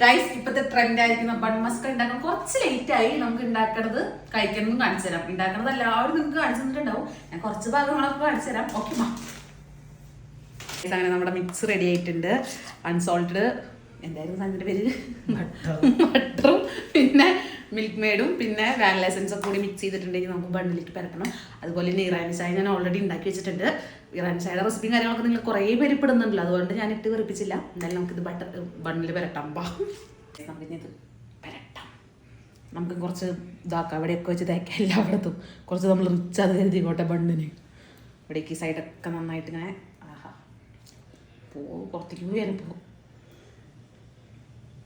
Guys ഇപ്പത്തെ trend ആയിരിക്കുന്ന bun Musk ഉണ്ടാക്കാൻ കുറച്ച് ലേറ്റ് ആയി. നമുക്ക് ഉണ്ടാക്കണത് കഴിക്കണമെന്നും കാണിച്ചു തരാം. ഉണ്ടാക്കണത് എല്ലാവരും നിങ്ങൾക്ക് കാണിച്ചു തന്നിട്ടുണ്ടാവും. ഞാൻ കുറച്ച് ഭാഗങ്ങളൊക്കെ കാണിച്ചു തരാം. ഓക്കെ അങ്ങനെ നമ്മുടെ മിക്സ് റെഡി ആയിട്ടുണ്ട്. അൺസോൾട്ടഡ് എന്തായിരുന്നു അതിൻ്റെ പേര്, ബട്ടറും പിന്നെ മിൽക്ക് മെയ്ഡും പിന്നെ വാനില എസൻസ് ഒക്കെ കൂടി മിക്സ് ചെയ്തിട്ടുണ്ടെങ്കിൽ നമുക്ക് ബണ്ണിലിട്ട് പരട്ടണം. അതുപോലെ തന്നെ ഇറാനി ചായ ഞാൻ ഓൾറെഡി ഉണ്ടാക്കി വെച്ചിട്ടുണ്ട്. ഇറാനി ചായയുടെ റെസിപ്പിയും കാര്യങ്ങളൊക്കെ നിങ്ങൾ കുറേ പേര് ഇപ്പെടുന്നുണ്ടല്ലോ, അതുകൊണ്ട് ഞാൻ ഇട്ട് വെറുപ്പിച്ചില്ല. എന്തായാലും നമുക്കിത് ബണ്ണിൽ പരട്ടാം. നമുക്കിത് പരട്ടാം. നമുക്ക് കുറച്ച് ഇതാക്കാം, ഇവിടെയൊക്കെ വെച്ച് തേക്കാം. എല്ലായിടത്തും കുറച്ച് നമ്മൾ റിച്ച് അത് കരുതിക്കോട്ടെ ബണ്ണിന്. ഇവിടേക്ക് ഈ സൈഡൊക്കെ നന്നായിട്ട് ഇങ്ങനെ പുറത്തേക്ക് പോയാലും പോകും.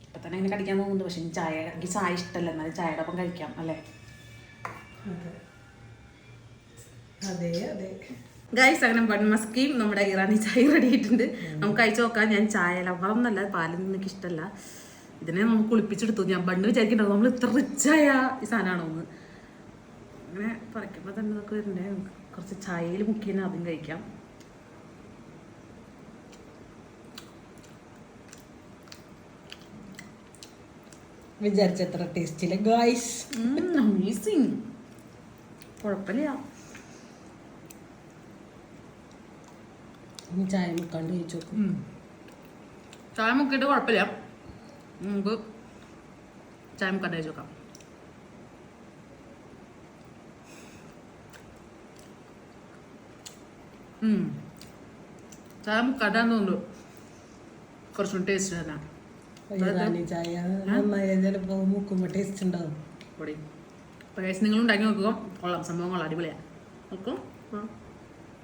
ഇപ്പം തന്നെ ഇങ്ങനെ കടിക്കാൻ തോന്നുന്നുണ്ട്. പക്ഷെ എനിക്ക് ചായ ഇഷ്ടമല്ല, എന്നാലും ചായയുടെ ഒപ്പം കഴിക്കാം അല്ലേ? അതെ അതെ ഗൈസ് അങ്ങനെ ബൺ മസ്കിയും നമ്മുടെ ഇറാനി ചായ റെഡി ആയിട്ടുണ്ട്. നമുക്ക് കഴിച്ചു നോക്കാം. ഞാൻ ചായ ലവളം എന്നല്ല, പാലൊന്നും എനിക്ക് ഇഷ്ടമല്ല. ഇതിനെ നമുക്ക് കുളിപ്പിച്ചെടുത്തു. ഞാൻ ബണ്ണ് വിചാരിക്കണ്ടാവും നമ്മൾ ഇത്ര റിച്ചായ ഈ സാധനമാണോ എന്ന്. അങ്ങനെ പറിക്കുമ്പോൾ തന്നെ ഇതൊക്കെ വരുന്നുണ്ട്. നമുക്ക് കുറച്ച് ചായയിൽ മുക്കി തന്നെ ആദ്യം കഴിക്കാം. വിചാരിച്ചത്ര ടേസ്റ്റില്ല ഗായ്സ്. അമേസിങ്, കുഴപ്പമില്ല. ചായ മുക്കാണ്ട് കഴിച്ചു നോക്കും. ചായ മുക്കിയിട്ട് കുഴപ്പമില്ല. നമുക്ക് ചായ മുക്കാണ്ട് കഴിച്ചു നോക്കാം. ചായ മുക്കാണ്ടാന്ന് തോന്നുന്നു കുറച്ചും ടേസ്റ്റ് തന്നെ. ചായ നന്നായ ചിലപ്പോ മുക്കുമ്പോ ടേസ്റ്റ് ഉണ്ടാവും. പൊടി നിങ്ങൾ ഉണ്ടാക്കി നോക്കുക. കൊള്ളാം, സംഭവം കൊള്ളാം, അടിപൊളിയാണ്. നോക്കും.